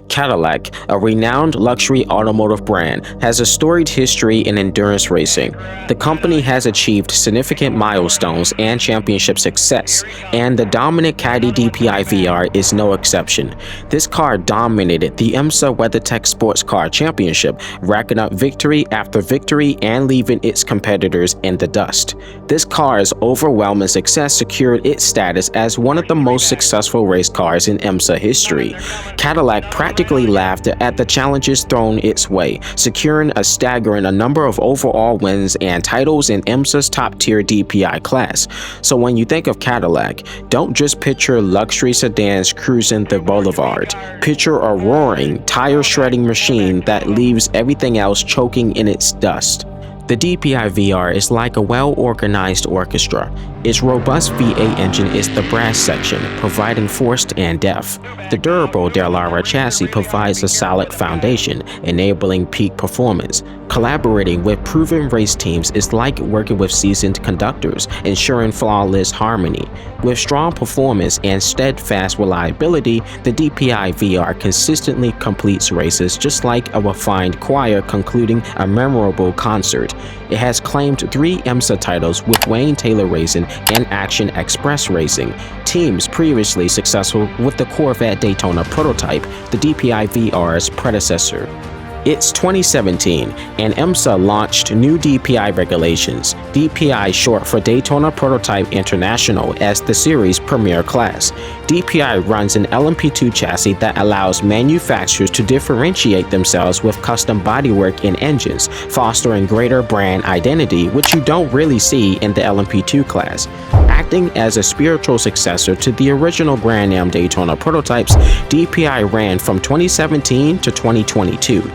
Cadillac, a renowned luxury automotive brand, has a storied history in endurance racing. The company has achieved significant milestones and championship success, and the dominant Caddy DPi-V.R is no exception. This car dominated the IMSA WeatherTech Sports Car Championship, racking up victory after victory and leaving its competitors in the dust. This car's overwhelming success secured its status as one of the most successful race cars in IMSA history. Cadillac practically laughed at the challenges thrown its way, securing a staggering number of overall wins and titles in IMSA's top-tier DPi class. So when you think of Cadillac, don't just picture luxury sedans cruising the boulevard. Picture a roaring, tire-shredding machine that leaves everything else choking in its dust. The DPi-V.R is like a well-organized orchestra. Its robust V8 engine is the brass section, providing force and depth. The durable Dallara chassis provides a solid foundation, enabling peak performance. Collaborating with proven race teams is like working with seasoned conductors, ensuring flawless harmony. With strong performance and steadfast reliability, the DPi-V.R consistently completes races just like a refined choir concluding a memorable concert. It has claimed 3 IMSA titles with Wayne Taylor Racing and Action Express Racing, teams previously successful with the Corvette Daytona prototype, the DPi-V.R's predecessor. It's 2017, and IMSA launched new DPi regulations, DPi short for Daytona Prototype International, as the series' premier class. DPi runs an LMP2 chassis that allows manufacturers to differentiate themselves with custom bodywork in engines, fostering greater brand identity, which you don't really see in the LMP2 class. Acting as a spiritual successor to the original Grand Am Daytona prototypes, DPi ran from 2017 to 2022.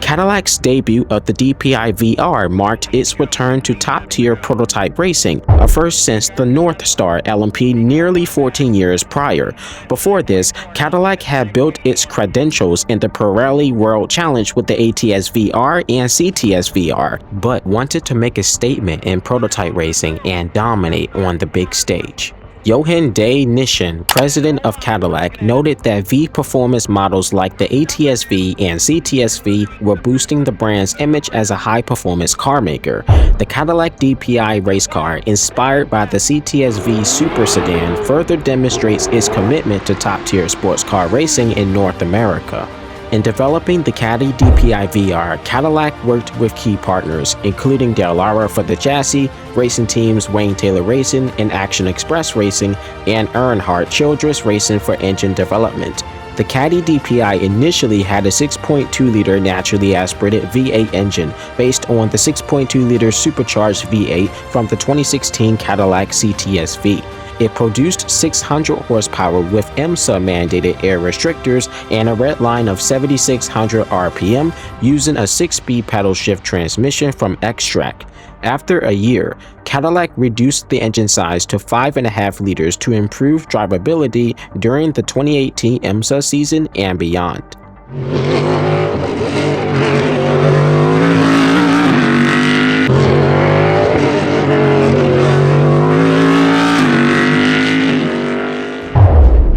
Cadillac's debut of the DPi-V.R marked its return to top-tier prototype racing, a first since the North Star LMP nearly 14 years prior. Before this, Cadillac had built its credentials in the Pirelli World Challenge with the ATS-VR and CTS-VR, but wanted to make a statement in prototype racing and dominate on the big stage. Domination, president of Cadillac, noted that V performance models like the ATS-V and CTS-V were boosting the brand's image as a high-performance car maker. The Cadillac DPi race car, inspired by the CTS-V super sedan, further demonstrates its commitment to top-tier sports car racing in North America. In developing the Caddy DPi-V.R, Cadillac worked with key partners, including Dallara for the chassis, racing teams Wayne Taylor Racing and Action Express Racing, and Earnhardt Childress Racing for engine development. The Caddy DPi initially had a 6.2-liter naturally aspirated V8 engine based on the 6.2-liter supercharged V8 from the 2016 Cadillac CTS-V. It produced 600 horsepower with IMSA-mandated air restrictors and a red line of 7,600 RPM using a 6-speed pedal shift transmission from X-Track. After a year, Cadillac reduced the engine size to 5.5 liters to improve drivability during the 2018 IMSA season and beyond.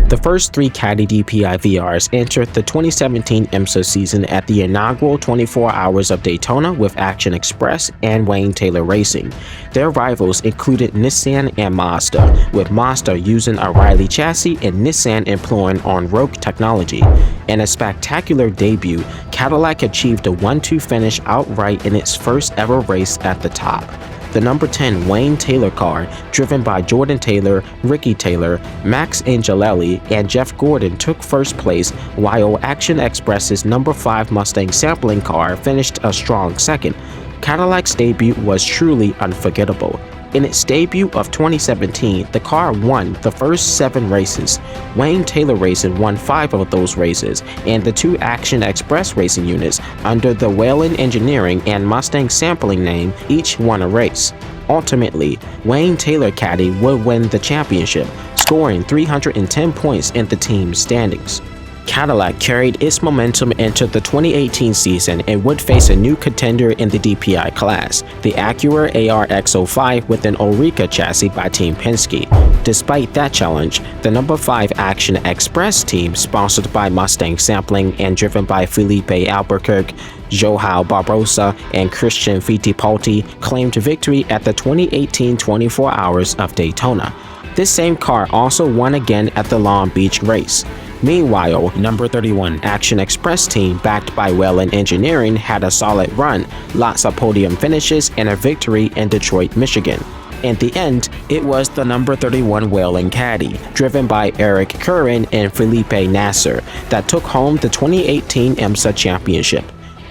The first 3 Caddy DPi-V.Rs entered the 2017 IMSA season at the inaugural 24 Hours of Daytona with Action Express and Wayne Taylor Racing. Their rivals included Nissan and Mazda, with Mazda using a Riley chassis and Nissan employing on-road technology. In a spectacular debut, Cadillac achieved a 1-2 finish outright in its first ever race at the top. The number 10 Wayne Taylor car, driven by Jordan Taylor, Ricky Taylor, Max Angelelli, and Jeff Gordon, took first place, while Action Express's number 5 Mustang sampling car finished a strong second. Cadillac's debut was truly unforgettable. In its debut of 2017, the car won the first 7 races. Wayne Taylor Racing won 5 of those races, and the 2 Action Express Racing units under the Whelen Engineering and Mustang Sampling name each won a race. Ultimately, Wayne Taylor Caddy would win the championship, scoring 310 points in the team's standings. Cadillac carried its momentum into the 2018 season and would face a new contender in the DPi class, the Acura ARX05 with an Oreca chassis by Team Penske. Despite that challenge, the number 5 Action Express team, sponsored by Mustang Sampling and driven by Felipe Albuquerque, Joao Barbosa, and Christian Fittipaldi, claimed victory at the 2018 24 Hours of Daytona. This same car also won again at the Long Beach race. Meanwhile, number 31 Action Express team, backed by Whelen Engineering, had a solid run, lots of podium finishes, and a victory in Detroit, Michigan. In the end, it was the number 31 Whelen Caddy, driven by Eric Curran and Felipe Nasser, that took home the 2018 IMSA championship.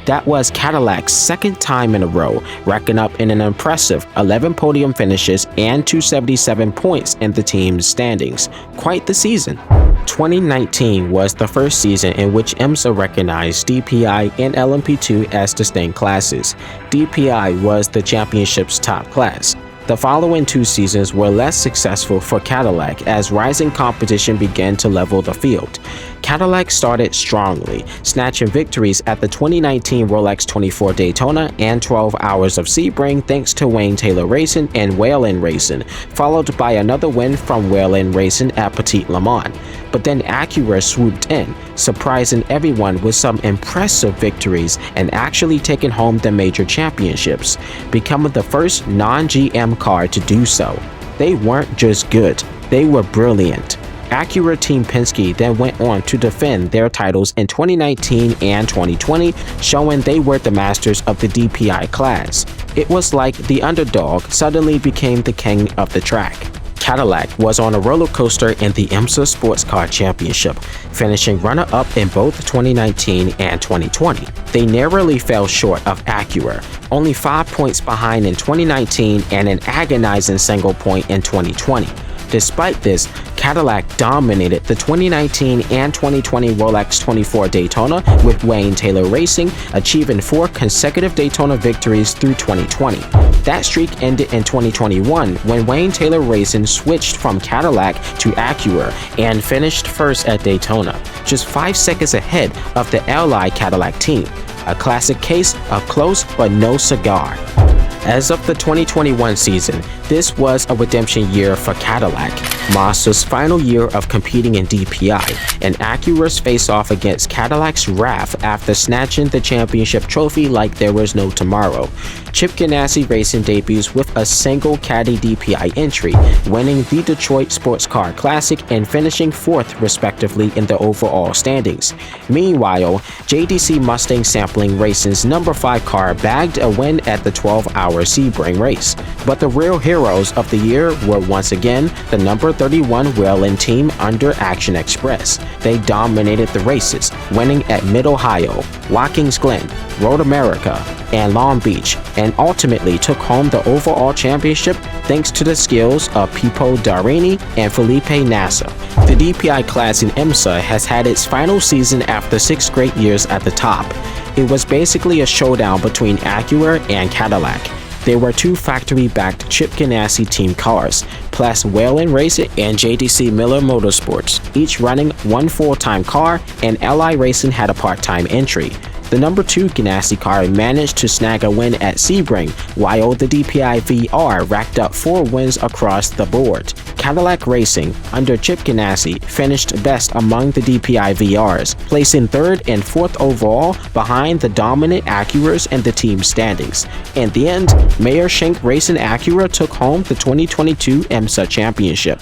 That was Cadillac's second time in a row, racking up in an impressive 11 podium finishes and 277 points in the team's standings. Quite the season. 2019 was the first season in which IMSA recognized DPi and LMP2 as distinct classes. DPi was the championship's top class. The following 2 seasons were less successful for Cadillac as rising competition began to level the field. Cadillac started strongly, snatching victories at the 2019 Rolex 24 Daytona and 12 Hours of Sebring thanks to Wayne Taylor Racing and Whelen Racing, followed by another win from Whelen Racing at Petit Le Mans. But then Acura swooped in, surprising everyone with some impressive victories and actually taking home the major championships, becoming the first non-GM car to do so. They weren't just good, they were brilliant. Acura Team Penske then went on to defend their titles in 2019 and 2020, showing they were the masters of the DPi class. It was like the underdog suddenly became the king of the track. Cadillac was on a roller coaster in the IMSA Sports Car Championship, finishing runner-up in both 2019 and 2020. They narrowly fell short of Acura, only 5 points behind in 2019 and an agonizing single point in 2020. Despite this, Cadillac dominated the 2019 and 2020 Rolex 24 Daytona with Wayne Taylor Racing, achieving 4 consecutive Daytona victories through 2020. That streak ended in 2021 when Wayne Taylor Racing switched from Cadillac to Acura and finished first at Daytona, just 5 seconds ahead of the LI Cadillac team. A classic case of close but no cigar. As of the 2021 season, this was a redemption year for Cadillac, Mazda's final year of competing in DPi, and Acura's face-off against Cadillac's wrath after snatching the championship trophy like there was no tomorrow. Chip Ganassi Racing debuts with a single Caddy DPi entry, winning the Detroit Sports Car Classic and finishing 4th respectively in the overall standings. Meanwhile, JDC Mustang Sampling Racing's number 5 car bagged a win at the 12-hour Sebring race. But the real heroes of the year were once again the number 31 Whelen team under Action Express. They dominated the races, winning at Mid-Ohio, Watkins Glen, Road America, and Long Beach, and ultimately took home the overall championship thanks to the skills of Pipo Darini and Felipe Nasser. The DPi class in IMSA has had its final season after 6 great years at the top. It was basically a showdown between Acura and Cadillac. There were 2 factory-backed Chip Ganassi team cars, plus Whelen Racing and JDC Miller Motorsports, each running 1 full-time car, and LI Racing had a part-time entry. The number 2 Ganassi car managed to snag a win at Sebring, while the DPi-V.R racked up 4 wins across the board. Cadillac Racing, under Chip Ganassi, finished best among the DPi-V.Rs, placing 3rd and 4th overall behind the dominant Acuras and the team standings. In the end, Meyer Shank Racing Acura took home the 2022 IMSA Championship.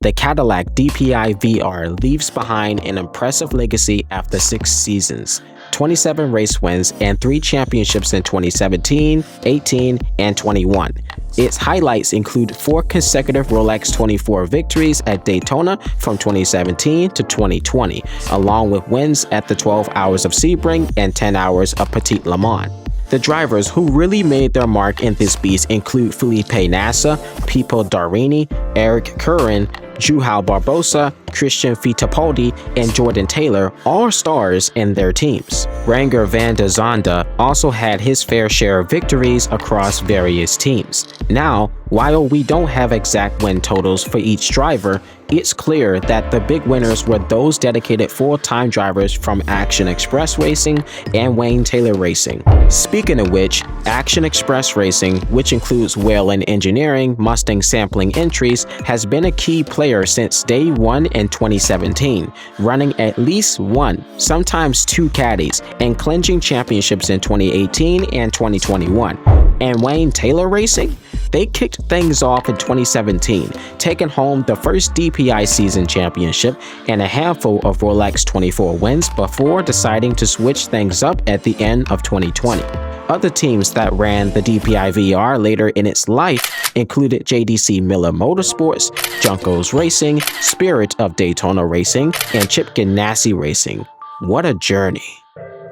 The Cadillac DPi-V.R leaves behind an impressive legacy after 6 seasons, 27 race wins, and 3 championships in 2017, 18, and 21. Its highlights include 4 consecutive Rolex 24 victories at Daytona from 2017 to 2020, along with wins at the 12 Hours of Sebring and 10 Hours of Petit Le Mans. The drivers who really made their mark in this beast include Felipe Nasser, Pipo Darini, Eric Curran, Joao Barbosa, Christian Fittipaldi, and Jordan Taylor, all stars in their teams. Renger van der Zonde also had his fair share of victories across various teams. Now, while we don't have exact win totals for each driver, It's clear that the big winners were those dedicated full-time drivers from Action Express Racing and Wayne Taylor Racing. Speaking of which, Action Express Racing, which includes Whelen Engineering, Mustang Sampling Entries, has been a key player since day one in 2017, running at least one, sometimes two caddies, and clinching championships in 2018 and 2021. And Wayne Taylor Racing? They kicked things off in 2017, taking home the first DPi season championship and a handful of Rolex 24 wins before deciding to switch things up at the end of 2020. Other teams that ran the DPi-V.R later in its life included JDC Miller Motorsports, Juncos Racing, Spirit of Daytona Racing, and Chip Ganassi Racing. What a journey!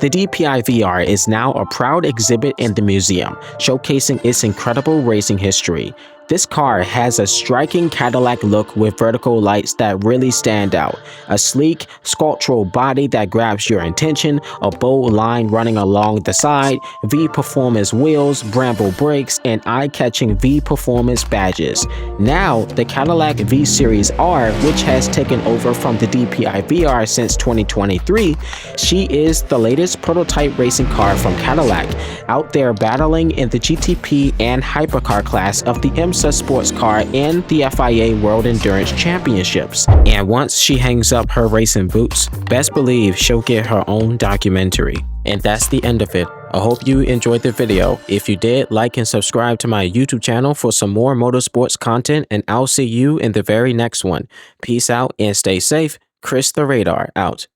The DPi-V.R is now a proud exhibit in the museum, showcasing its incredible racing history. This car has a striking Cadillac look with vertical lights that really stand out, a sleek, sculptural body that grabs your attention, a bold line running along the side, V-Performance wheels, Bramble brakes, and eye-catching V-Performance badges. Now, the Cadillac V-Series R, which has taken over from the DPi-V.R since 2023, she is the latest prototype racing car from Cadillac, out there battling in the GTP and hypercar class of the IMSA sports car and the FIA World Endurance Championships. And once she hangs up her racing boots, best believe she'll get her own documentary. And that's the end of it. I hope you enjoyed the video. If you did, like and subscribe to my YouTube channel for some more motorsports content, and I'll see you in the very next one. Peace out and stay safe. Chris the Radar out.